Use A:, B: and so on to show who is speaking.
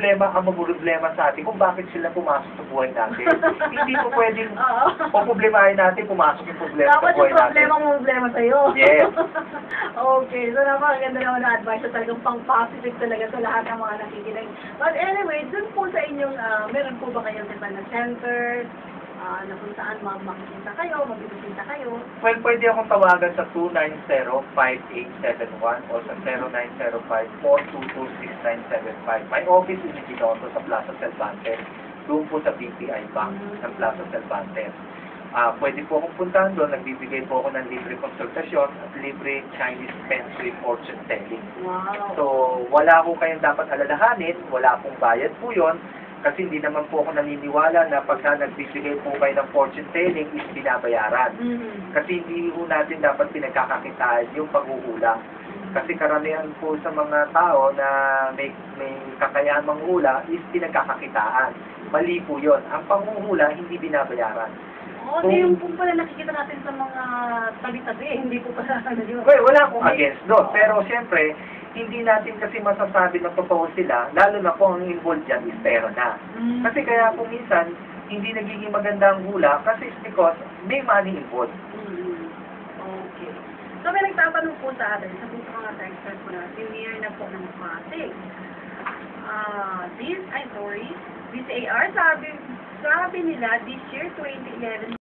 A: problema ang problema sa atin kung bakit sila pumasok sa buhay natin. Hindi po pwedeng problemahin natin pumasok yung problema
B: dapat
A: sa buhay natin.
B: Dapat yung problema sa'yo.
A: Yes.
B: Okay, so napakaganda naman na advice na talagang pang-positive talaga sa lahat ng mga nakikinig. But anyway, dun po sa inyong, meron po ba kayong diba na center, na kung saan makikita kayo, magbibisita kayo?
A: Well, pwede akong tawagan sa 290-5871 o sa 0905-422-6975. My office is in Ginoto sa Plaza Cervantes. Doon po sa BPI Bank ng Plaza Cervantes. Pwede po akong puntahan doon. Nagbibigay po ako ng libre konsultasyon at libre Chinese Feng-Shui fortune telling.
B: Wow.
A: So, wala po kayong dapat alalahanin. Wala pong bayad po yon. Kasi hindi naman po ako naniniwala na pagka nagbibigay po kayo ng fortune telling is binabayaran. Kasi hindi po natin dapat pinagkakakitaan yung paghuhula. Kasi karamihan po sa mga tao na may kakayahan manghula is pinagkakakitaan. Mali po yun. Ang panghuhula hindi binabayaran.
B: Oo, yung po pala nakikita natin sa mga tabi-tabi, hindi po pala ano yun.
A: Well, wala akong against doon. Pero siyempre, hindi natin kasi masasabi na totoo sila, lalo na kung ang involved dyan is pera na. Kasi kaya kung minsan, hindi nagiging maganda ang hula kasi it's because may money involved.
B: Okay. So may nagtatanong po sa atin, sa mga texters po na, senior na po ng Pasig. This AR, sabi nila, this year, 2011,